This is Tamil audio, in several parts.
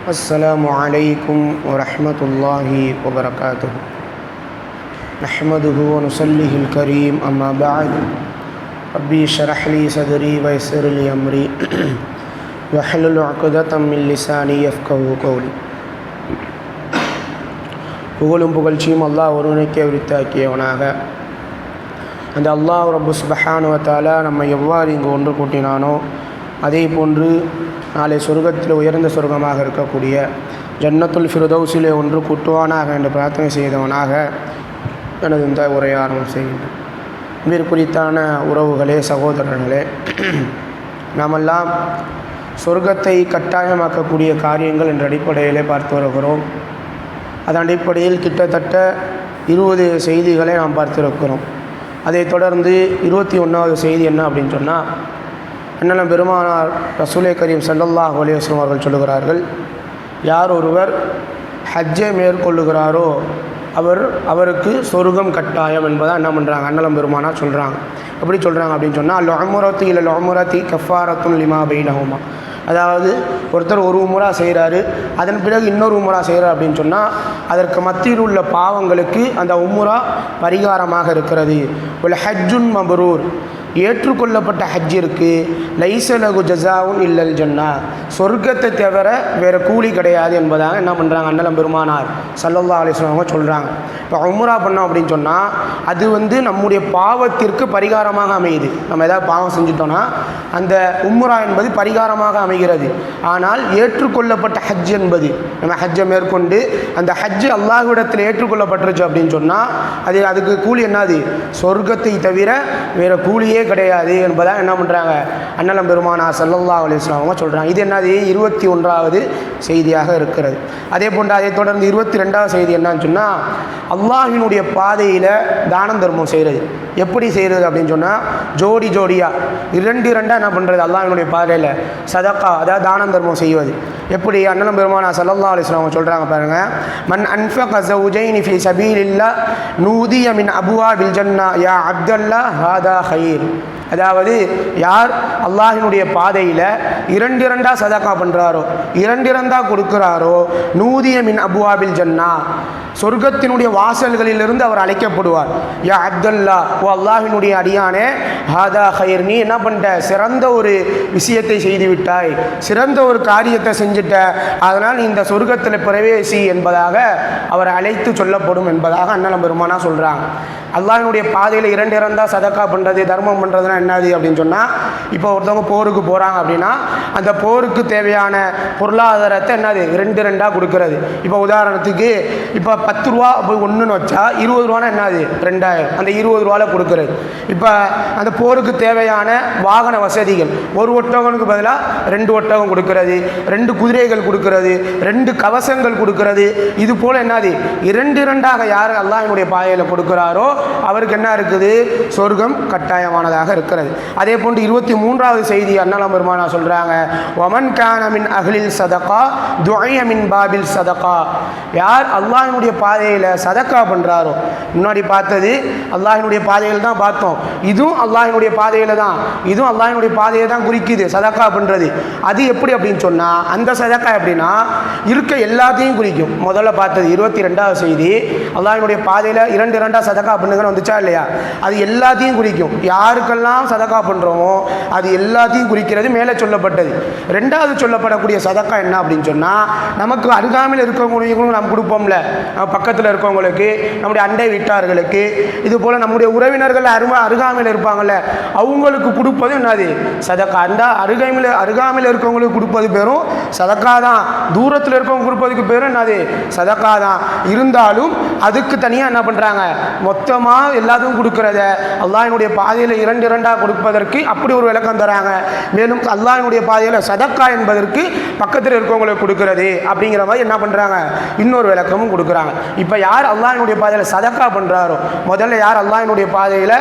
السلام عليكم ورحمة الله وبركاته. نحمده ونصليه الكريم أما بعد. ربي اشرح لي صدري ويسر لي أمري واحلل عقدة من لساني يفقهوا قولي. புகழும் புகழ்ச்சியும் அல்லாஹ் ஒருவனுக்கே உரித்தாக்கியவனாக. அந்த அல்லாஹ் ரப்பு சுப்ஹானஹு வ தஆலா நம்மை எவ்வாறு இங்கு ஒன்று கூட்டினானோ அதே போன்று நாளை சொர்க்கத்தில் உயர்ந்த சொர்க்கமாக இருக்கக்கூடிய ஜன்னத்துல் ஃபிர்தௌஸிலே ஒன்று கூட்டுவானாக என்று பிரார்த்தனை செய்தவனாக எனது இந்த உரையை ஆரம்பம் செய்கின்றேன். வீர் குறித்தான உறவுகளே, சகோதரர்களே, நாமெல்லாம் சொர்க்கத்தை கட்டாயமாக்கக்கூடிய காரியங்கள் என்ற அடிப்படையிலே பார்த்து வருகிறோம். அதன் அடிப்படையில் கிட்டத்தட்ட 20 செய்திகளை நாம் பார்த்திருக்கிறோம். அதைத் தொடர்ந்து 21வது செய்தி என்ன அப்படின்னு சொன்னால், அண்ணலம் பெருமானார் ரசூலே கரீம் ஸல்லல்லாஹு அலைஹி வஸல்லம் அவர்கள் சொல்லுகிறார்கள், யார் ஒருவர் ஹஜ்ஜை மேற்கொள்ளுகிறாரோ அவருக்கு சொர்க்கம் கட்டாயம் என்பதாக என்ன பண்ணுறாங்க, அண்ணலம் பெருமானார் சொல்கிறாங்க. எப்படி சொல்கிறாங்க அப்படின்னு சொன்னால், அல் உம்ரத்து இலல் உம்ரத்தி கஃபாரத்துன் லிமா பைனஹுமா. அதாவது ஒருத்தர் ஒரு உம்ரா செய்கிறாரு, அதன் பிறகு இன்னொரு உம்ரா செய்கிறார் அப்படின்னு சொன்னால் அதற்கு மத்தியில் உள்ள பாவங்களுக்கு அந்த உம்ரா பரிகாரமாக இருக்கிறது. ஒரு ஹஜ்ஜுன் மப்ரூர், ஏற்றுக்கொள்ளப்பட்ட ஹஜ்ஜிற்கு லைஸ லஹு ஜஸாவுன் இல்லல் ஜன்னா, சொர்க்கத்தை தவிர வேறு கூலி கிடையாது என்பதாக என்ன பண்ணுறாங்க, அண்ணலம் பெருமானார் ஸல்லல்லாஹு அலைஹி வஸல்லம் அவங்க சொல்கிறாங்க. இப்போ உம்ரா பண்ணோம் அப்படின்னு சொன்னால் அது நம்முடைய பாவத்திற்கு பரிகாரமாக அமையுது. நம்ம ஏதாவது பாவம் செஞ்சுட்டோன்னா அந்த உம்ரா என்பது பரிகாரமாக அமைகிறது. ஆனால் ஏற்றுக்கொள்ளப்பட்ட ஹஜ் என்பது, நம்ம ஹஜ்ஜை மேற்கொண்டு அந்த ஹஜ்ஜு அல்லாஹ்விடத்தில் ஏற்றுக்கொள்ளப்பட்டுருச்சு அப்படின்னு சொன்னால் அதுக்கு கூலி என்னது, சொர்க்கத்தை தவிர வேறு கூலியே கிடையாது என்பதாக என்ன பண்ணுறாங்க, அண்ணலம் பெருமானார் ஸல்லல்லாஹு அலைஹி வஸல்லம் அவங்க சொல்கிறாங்க. இது என்னது, 21வது செய்தியாக இருக்கிறது. அதே போன்று அதை தொடர்ந்து 22வது செய்தி என்னன்னு சொன்னால், அல்லாஹ்வினுடைய பாதையில் தானம் தர்மம் செய்கிறது. எப்படி செய்கிறது அப்படின்னு சொன்னால், ஜோடி ஜோடியாக 2 என்ன பண்ணுறது, அல்லாஹ்வினுடைய பாதையில் சதகா, அதாவது தானம் தர்மம் செய்வது. எப்படி அண்ணலம் பெருமானார் ஸல்லல்லாஹு அலைஹி வஸல்லம் அவங்க சொல்கிறாங்க பாருங்கள், மன் அன்ஃபக ஸௌஜைனி ஃபீ ஸபீலில்லாஹ் நூதிய மின் அப்வாபில் ஜன்னா யா அப்தல்லாஹ் ஹாதா ஹைர். அதாவது யார் அல்லாஹ்வினுடைய பாதையில் 2 சதகா பண்ணுறாரோ, 2 கொடுக்குறாரோ, நூதிய மின் அப்வாபில் ஜன்னா, சொர்க்கத்தினுடைய வாசல்களிலிருந்து அவர் அழைக்கப்படுவார். யா அப்துல்லா, ஓ அல்லாஹ்வினுடைய அடியானே, ஹாதா ஹைர், நீ என்ன பண்ணிட்ட, சிறந்த ஒரு விஷயத்தை செய்து விட்டாய், சிறந்த ஒரு காரியத்தை செஞ்சுட்ட, அதனால் நீ இந்த சொர்க்கத்தில் பிரவேசி என்பதாக அவர் அழைத்து சொல்லப்படும் என்பதாக அண்ணலம் பெருமானா சொல்கிறாங்க. அல்லாஹ்வினுடைய பாதையில் 2 சதக்கா பண்ணுறது, தர்மம் பண்ணுறதுனா என்னது அப்படின்னு சொன்னால், இப்போ ஒருத்தவங்க போருக்கு போகிறாங்க அப்படின்னா அந்த போருக்கு தேவையான பொருளாதாரத்தை என்னது 2 கொடுக்கறது. இப்போ உதாரணத்துக்கு இப்போ 10 ரூபா போய் ஒன்றுன்னு வச்சா 20 ரூபானா என்னது 2000, அந்த 20 ரூபாவில் கொடுக்கறது. இப்போ அந்த போருக்கு தேவையான வாகன வசதிகள், ஒரு ஒட்டகனுக்கு பதிலாக 2 ஒட்டகம் கொடுக்கறது, 2 குதிரைகள் கொடுக்கறது, 2 கவசங்கள் கொடுக்கறது. இது போல் என்னது 2 யார் அல்லாஹ்வினுடைய பாதையில் கொடுக்குறாரோ அவருக்கு என்ன இருக்குது, சொர்க்கம் கட்டாயமானதாக இருக்கிறது. அதே போன்று 23வது செய்தி அண்ணலம் பெருமானார் சொல்கிறாங்க, வமன் கான மின் அஹ்லில் சதகா துஅய மின் பாபில் சதகா. யார் அல்லாஹ்வினுடைய பாதையில் சதக்கா பண்ணுறாரோ, முன்னாடி பார்த்தது அல்லாஹ்வினுடைய பாதையில் தான் பார்த்தோம், இதுவும் அல்லாஹ்வினுடைய பாதையில் தான், இதுவும் அல்லாஹ்வினுடைய பாதையை தான் குறிக்குது சதக்கா பண்ணுறது. அது எப்படி அப்படின்னு சொன்னால், அந்த சதக்கா எப்படின்னா இருக்க எல்லாத்தையும் குறிக்கும். முதல்ல பார்த்தது 22வது செய்தி, அல்லாஹ்வினுடைய பாதையில் 2 சதக்கா பண்ணுங்கன்னு வந்துச்சா இல்லையா, அது எல்லாத்தையும் குறிக்கும். யாருக்கெல்லாம் சதக்கா பண்ணுறோமோ அது எல்லாத்தையும் குறிக்கிறது மேலே சொல்லப்பட்டது. 2வது சொல்லப்படக்கூடிய சதக்கா என்ன அப்படின்னு சொன்னால், நமக்கு அருகாமையில் இருக்கவங்களுக்கும் நம்ம கொடுப்போம்ல, நம்ம பக்கத்தில் இருக்கவங்களுக்கு, நம்முடைய அண்டை வீட்டார்களுக்கு, இது போல் நம்முடைய உறவினர்கள் அருகாமையில் இருப்பாங்கள்ல, அவங்களுக்கு கொடுப்பது என்னது சதக்கா. அந்த அருகாமையில் இருக்கவங்களுக்கு கொடுப்பது பேரும் சதக்கா தான், தூரத்தில் இருக்கவங்க கொடுப்பதுக்கு பேரும் என்னது சதக்கா தான். இருந்தாலும் அதுக்கு தனியாக என்ன பண்ணுறாங்க, மொத்தமாக எல்லாத்தையும் கொடுக்கறத அல்லாஹ்வினுடைய பாதையில் 2 கொடுப்பதற்கு அப்படி ஒரு விளக்கம் தராங்க. மேலும் அல்லாஹ்வினுடைய பாதையில் சதக்கா என்பதற்கு பக்கத்தில் இருக்கவங்களுக்கு கொடுக்கறது அப்படிங்கிற மாதிரி என்ன பண்ணுறாங்க, இன்னொரு விளக்கமும் கொடுக்குறாங்க. இருக்கிறாங்க. இப்போ யார் அல்லாஹ்வினுடைய பாதையில் சதக்கா பண்ணுறாரோ, முதல்ல யார் அல்லாஹ்வினுடைய பாதையில்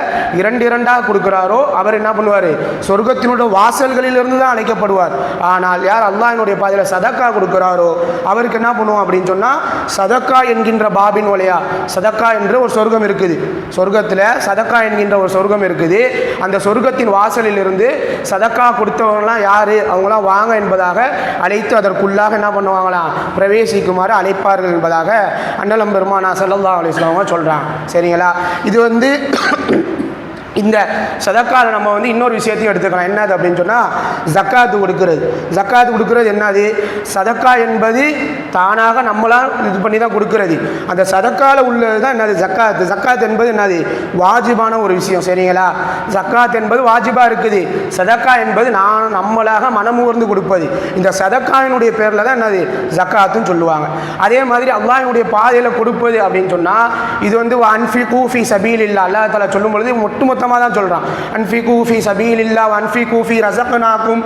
இரண்டாக கொடுக்குறாரோ அவர் என்ன பண்ணுவார், சொர்க்கத்தினுடைய வாசல்களிலிருந்து தான் அழைக்கப்படுவார். ஆனால் யார் அல்லாஹ்வினுடைய பாதையில் சதக்கா கொடுக்குறாரோ அவருக்கு என்ன பண்ணுவோம் அப்படின்னு சொன்னால், சதக்கா என்கின்ற பாபின் வழியா, சதக்கா என்ற ஒரு சொர்க்கம் இருக்குது, சொர்க்கத்தில் சதக்கா என்கின்ற ஒரு சொர்க்கம் இருக்குது. அந்த சொர்க்கத்தின் வாசலில் இருந்து சதக்கா கொடுத்தவங்களாம் யார், அவங்களாம் வாங்க என்பதாக அழைத்து அதற்குள்ளாக என்ன பண்ணுவாங்களாம், பிரவேசிக்குமாறு அழைப்பார்கள் என்பதாக அண்ணலம் பெருமானா ஸல்லல்லாஹு அலைஹி வஸல்லம் சொல்கிறாங்க. சரிங்களா? இது இந்த சதக்காவில் நம்ம இன்னொரு விஷயத்தையும் எடுத்துக்கலாம். என்னது அப்படின்னு சொன்னால், ஜக்காத்து கொடுக்கிறது. ஜக்காத்து கொடுக்கிறது என்னது? சதக்கா என்பது தானாக நம்மளால் இது பண்ணி தான் கொடுக்கிறது. அந்த சதக்காவில் உள்ளது தான் என்னது, ஜக்காத்து. ஜக்காத் என்பது என்னது, வாஜிபான ஒரு விஷயம். சரிங்களா? ஜக்காத் என்பது வாஜிபாக இருக்குது. சதக்கா என்பது நம்மளாக மனமுகர்ந்து கொடுப்பது. இந்த சதக்காவினுடைய பேரில் தான் என்னது, ஜக்காத்துன்னு சொல்லுவாங்க. அதே மாதிரி அல்லாஹ்வினுடைய பாதையில் கொடுப்பது அப்படின்னு சொன்னால், இது அன்ஃபிகு ஃபீ சபீலில்லாஹ், அல்லாஹ் தஆலா சொல்லும் பொழுது மொத்தமாக தான் சொல்கிறான். அன்ஃபிகு ஃபீ சபீலில்லாஹ் அன்ஃபிகு ஃபீ ரஸக்னாக்கும்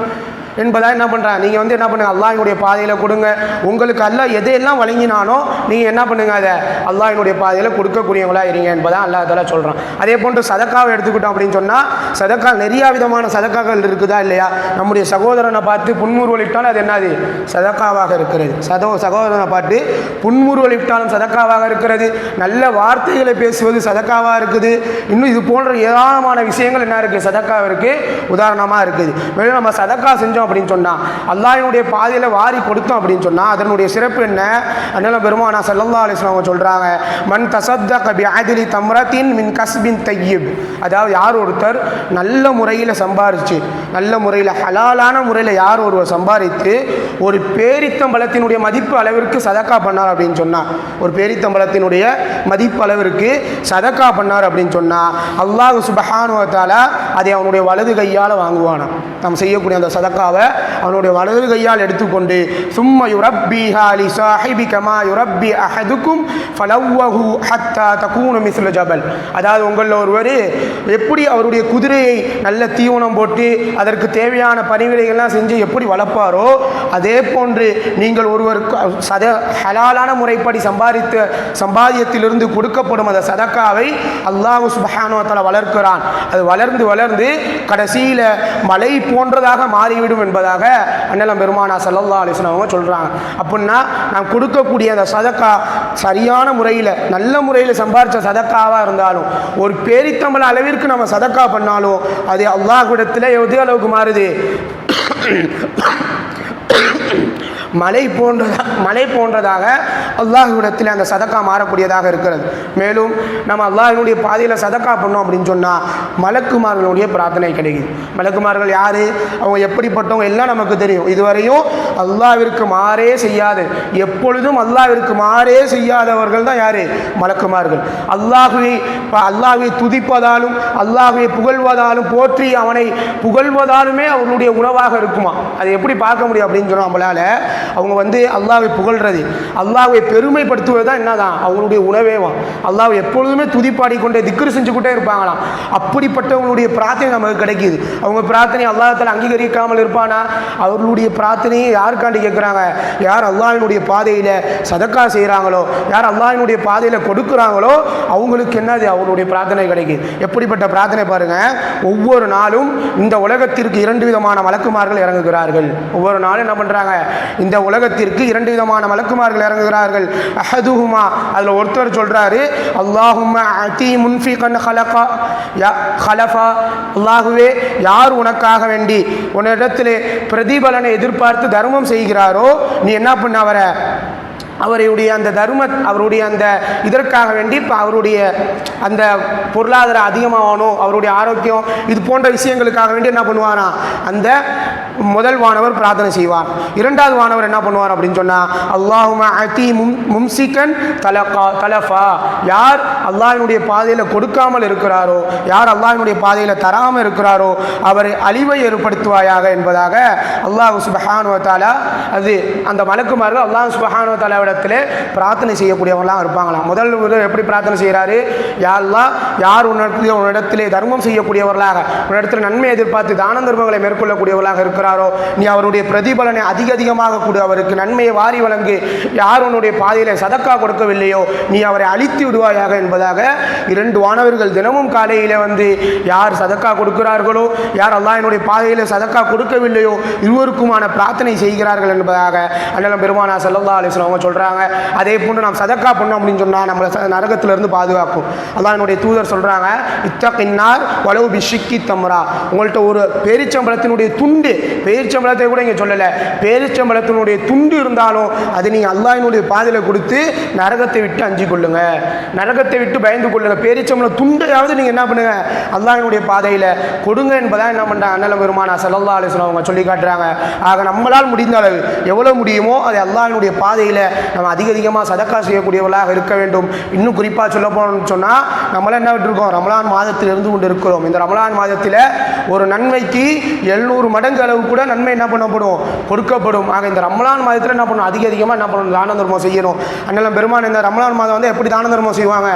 என்பதாக என்ன பண்ணுறாங்க, நீங்கள் என்ன பண்ணுங்கள், அல்லாஹ்வினுடைய பாதையில் கொடுங்க. உங்களுக்கு அல்லாஹ் எதையெல்லாம் வழங்கினானோ நீங்கள் என்ன பண்ணுங்கள், அதை அல்லாஹ்வினுடைய பாதையில் கொடுக்கக்கூடியவங்களாக இருங்க என்பதாக அல்லாஹ் தஆலா சொல்கிறான். அதே போன்று சதக்காவை எடுத்துக்கிட்டோம் அப்படின்னு சொன்னால், சதக்கா நிறையா விதமான சதக்காக்கள் இருக்குதா இல்லையா? நம்முடைய சகோதரனை பார்த்து புன்முறுவலிட்டாலும் அது என்னது, சதக்காவாக இருக்கிறது. சகோதரனை பார்த்து புன்முறுவலிட்டாலும் சதக்காவாக இருக்கிறது. நல்ல வார்த்தைகளை பேசுவது சதக்காவாக இருக்குது. இன்னும் இது போன்ற ஏராளமான விஷயங்கள் என்ன இருக்குது, சதக்காவிற்கு உதாரணமாக இருக்குது. மேலும் நம்ம சதக்கா செஞ்சோம் அப்படின்னு சொன்னால், அல்லாஹ்வினுடைய பாதையில் வாரி கொடுத்தோம் அப்படின்னு சொன்னால் அதனுடைய சிறப்பு என்ன? அதனால பெருமானா ஸல்லல்லாஹு அலைஹி வஸல்லம் சொல்கிறாங்க, மன் தஸத்தக பிஅத்லி தம்ரத்தின் மின் கஸ்பின் தய்யிப். அதாவது யார் ஒருத்தர் நல்ல முறையில் சம்பாரித்து, நல்ல முறையில் ஹலாலான முறையில் யார் ஒருவர் சம்பாதித்து ஒரு பேரித்தம்பழத்தினுடைய மதிப்பு அளவிற்கு சதக்கா பண்ணார் அப்படின்னு சொன்னால், ஒரு பேரித்தம்பழத்தினுடைய மதிப்பு அளவிற்கு சதக்கா பண்ணார் அப்படின்னு சொன்னால், அல்லாஹ் சுப்ஹானஹு வ தஆலா அதை அவனுடைய வலது கையால் வாங்குவானா. நாம் செய்யக்கூடிய அந்த சதக்காவை அவனுடைய வலது கையால் எடுத்துக்கொண்டு, சும்ம யுரப்பிஹா லி ஸாஹிபி கமா யுரப்பி அஹதுக்கும் ஃபலவ்வஹு ஹத்தா தகூன மிஸ்ல ஜபல். அதாவது உங்களில் ஒருவர் எப்படி அவருடைய குதிரையை நல்ல தீவனம் போட்டு அதற்கு தேவையான பணிவிடைகள்லாம் செஞ்சு எப்படி வளர்ப்பாரோ, அதே போன்று நீங்கள் ஒருவர் ஹலாலான முறைப்படி சம்பாதியத்திலிருந்து கொடுக்கப்படும் அந்த சதக்காவை அல்லாஹ் சுப்ஹானஹு வ தஆலா வளர்க்கிறான். அது வளர்ந்து வளர்ந்து கடைசியில் மலை போன்றதாக மாறிவிடும் என்பதாக அண்ணலம் பெருமானா ஸல்லல்லாஹு அலைஹி வஸல்லம் சொல்கிறாங்க. அப்படின்னா நாம் கொடுக்கக்கூடிய அந்த சதக்கா சரியான முறையில் நல்ல முறையில் சம்பாதிச்ச சதக்காவாக இருந்தாலும், ஒரு பேரித்தம்பள அளவிற்கு நம்ம சதக்கா பண்ணாலும் அது அல்லாஹ்விடத்தில் எது அளவுக்கு மாறுது, மலை போன்றதாக அல்லாஹ்விடத்தில் அந்த சதக்கா மாறக்கூடியதாக இருக்கிறது. மேலும் நம்ம அல்லாஹ்வினுடைய பாதையில் சதக்கா பண்ணோம் அப்படின்னு சொன்னால் மலக்குமார்களுடைய பிரார்த்தனை கிடைக்குது. மலக்குமார்கள் யார், அவங்க எப்படிப்பட்டவங்க எல்லாம் நமக்கு தெரியும். இதுவரையும் அல்லாஹ்விற்கு மாறே செய்யாது, எப்பொழுதும் அல்லாஹ்விற்கு மாறே செய்யாதவர்கள் தான் யார், மலக்குமார்கள். அல்லாஹ்வை துதிப்பதாலும் அல்லாஹ்வை புகழ்வதாலும் போற்றி அவனை புகழ்வதாலுமே அவர்களுடைய உணவாக இருக்குமா. அதை எப்படி பார்க்க முடியும் அப்படின்னு சொன்னால், நம்மளால் அவங்க அல்லாஹ்வை புகழ்றது, அல்லாஹ்வை பெருமைப்படுத்துவது தான் என்னதான் அவங்களுடைய உணவேவான். அல்லாஹ்வை எப்பொழுதுமே துதிப்பாடிக்கொண்டே திக்ரு செஞ்சுக்கிட்டே இருப்பாங்களாம். அப்படிப்பட்டவங்களுடைய பிரார்த்தனை நமக்கு கிடைக்கிது. அவங்க பிரார்த்தனை அல்லாஹ்வால் அங்கீகரிக்காமல் இருப்பானா? அவர்களுடைய பிரார்த்தனையை யாருக்காண்டி கேட்குறாங்க? யார் அல்லாஹ்வினுடைய பாதையில் சதக்கா செய்கிறாங்களோ, யார் அல்லாஹ்வினுடைய பாதையில் கொடுக்குறாங்களோ அவங்களுக்கு என்னது, அவங்களுடைய பிரார்த்தனை கிடைக்குது. எப்படிப்பட்ட பிரார்த்தனை பாருங்கள். ஒவ்வொரு நாளும் இந்த உலகத்திற்கு 2 விதமான மலக்குமார்கள் இறங்குகிறார்கள். ஒவ்வொரு நாளும் என்ன பண்ணுறாங்க, இந்த உலகத்திற்கு 2 விதமான மலக்குமார்கள் இறங்குகிறார்கள். அஹதுஹுமா, அதில் ஒருத்தர் சொல்கிறாரு, அல்லாஹும்ம அதி முன்ஃபிகன் ஹலஃபா. அல்லாஹுவே, யார் உனக்காக வேண்டி உன்னிடத்திலே பிரதிபலனை எதிர்பார்த்து தர்மம் செய்கிறாரோ நீ என்ன பண்ண அவருடைய அந்த அவருடைய அந்த இதற்காக வேண்டி இப்போ அவருடைய அந்த பொருளாதாரம் அதிகமாகணும், அவருடைய ஆரோக்கியம், இது போன்ற விஷயங்களுக்காக வேண்டி என்ன பண்ணுவாரா, அந்த முதல் வானவர் பிரார்த்தனை செய்வார். 2வது வானவர் என்ன பண்ணுவார் அப்படின்னு சொன்னால், அல்லாஹும்ம அதி மும்சிகன் தலஃபா. யார் அல்லாஹ்வினுடைய பாதையில் கொடுக்காமல் இருக்கிறாரோ, யார் அல்லாஹ்வினுடைய பாதையில் தராமல் இருக்கிறாரோ அவர் அழிவை ஏற்படுத்துவாயாக என்பதாக அல்லாஹ் சுப்ஹானஹு வ தஆலா அது அந்த மலக்குமார்கள் அல்லாஹ் சுப்ஹானஹு வ தஆலா அல்லாஹ்விடத்திலே பிரார்த்தனை செய்யக்கூடியவங்களாம் இருப்பாங்களாம். முதல் எப்படி பிரார்த்தனை செய்கிறாரு? யா அல்லாஹ், யார் உன்னிடத்திலே தர்மம் செய்யக்கூடியவர்களாக, உன்னிடத்தில் நன்மை எதிர்பார்த்து தான தர்மங்களை மேற்கொள்ளக்கூடியவர்களாக இருக்கிறாரோ, நீ அவருடைய பிரதிபலனை அதிகமாக கொடு, அவருக்கு நன்மையை வாரி வழங்கு. யார் உன்னுடைய பாதையில் சதக்கா கொடுக்கவில்லையோ நீ அவரை அழித்து விடுவாயாக என்பதாக 2 வானவர்கள் தினமும் காலையில் வந்து யார் சதக்கா கொடுக்கிறார்களோ, யார் அல்லாஹ்வினுடைய பாதையில் சதக்கா கொடுக்கவில்லையோ இருவருக்குமான பிரார்த்தனை செய்கிறார்கள் என்பதாக அண்ணலம் பெருமானா ஸல்லல்லாஹு அலைஹி வஸல்லம் அவங்க சொல்கிறாங்க. அதே போன்று நாம் சதக்கா பண்ணோம் அப்படின்னு சொன்னால் நம்மளை நரகத்திலிருந்து பாதுகாக்கும். அல்லாஹ்வினுடைய தூதர் சொல்கிறாங்க, இத்தகின்னார் வலவு பிஷிக்கி தம்ரா, உங்கள்கிட்ட ஒரு பேரிச்சம்பழத்தினுடைய துண்டு, பேரிச்சம்பழத்தை கூட இங்கே சொல்லலை, பேரிச்சம்பழத்தினுடைய துண்டு இருந்தாலும் அது நீங்கள் அல்லாஹ்வினுடைய பாதையில் கொடுத்து நரகத்தை விட்டு அஞ்சு கொள்ளுங்க, நரகத்தை விட்டு பயந்து கொள்ளுங்க. பேரிச்சம்பழ துண்டையாவது நீங்கள் என்ன பண்ணுங்க, அல்லாஹ்வினுடைய பாதையில் கொடுங்க என்பதாக என்ன பண்ணுறாங்க அண்ணலம் பெருமானா ஸல்லல்லாஹு அலைஹி வஸல்லம் அவங்க சொல்லி காட்டுறாங்க. ஆக நம்மளால் முடிந்த அளவு எவ்வளோ முடியுமோ அதை அல்லாஹ்வினுடைய பாதையில் நம்ம அதிகமாக சதக்கா செய்யக்கூடியவர்களாக இருக்க வேண்டும். இன்னும் குறிப்பாக சொல்ல போனோம்னு சொன்னால் நம்மளாம் என்ன விட்டுருக்கோம், ரமலான் மாதத்தில் இருந்து கொண்டு இருக்கிறோம். இந்த ரமலான் மாதத்தில் ஒரு நன்மைக்கு 700 மடங்கு அளவு கூட நன்மை என்ன பண்ணப்படும், கொடுக்கப்படும். ஆக இந்த ரமலான் மாதத்தில் என்ன பண்ணணும், அதிகமாக என்ன பண்ணணும், தான தர்மம் செய்யணும். அண்ணலம் பெருமான் இந்த ரமலான் மாதம் வந்து எப்படி தான தர்மம் செய்வாங்க,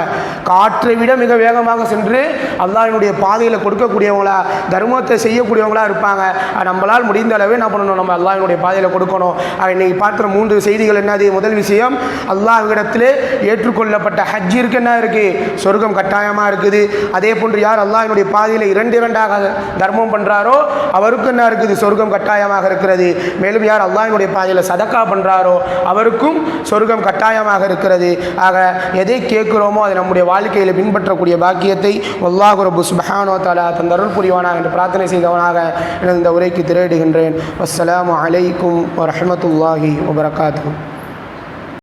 காற்றை விட மிக வேகமாக சென்று அல்லாஹ்வினுடைய பாதையில் கொடுக்கக்கூடியவங்களா, தர்மத்தை செய்யக்கூடியவங்களா இருப்பாங்க. நம்மளால் முடிந்த அளவே என்ன பண்ணணும், நம்ம அல்லாஹ்வினுடைய பாதையில் கொடுக்கணும். இன்னைக்கு பார்க்குற 3 செய்திகள் என்னது? முதல் விஷயம், அல்லாஹ்விடத்திலே ஏற்றுக்கொள்ளப்பட்ட ஹஜ்ஜிற்கு என்ன இருக்குது, சொர்க்கம் கட்டாயமாக இருக்குது. அதே போன்று யார் அல்லாஹ்வினுடைய பாதையில் 2 தர்மம் பண்ணுறாரோ அவருக்கு என்ன இருக்குது, சொர்க்கம் கட்டாயமாக இருக்கிறது. மேலும் யார் அல்லாஹ்வினுடைய பாதையில் சதக்கா பண்ணுறாரோ அவருக்கும் சொர்க்கம் கட்டாயமாக இருக்கிறது. ஆக எதை கேட்குறோமோ அதை நம்முடைய வாழ்க்கையில் பின்பற்றக்கூடிய பாக்கியத்தை அல்லாஹ் ரப்பு சுப்ஹானஹு வ தஆலா தந்தருள் புரிவானாக என்று பிரார்த்தனை செய்தவனாக இந்த உரைக்கு திரையிடுகின்றேன். அஸ்ஸலாமு அலைக்கும் வரஹ்மத்துல்லாஹி வபரகாத்துஹு.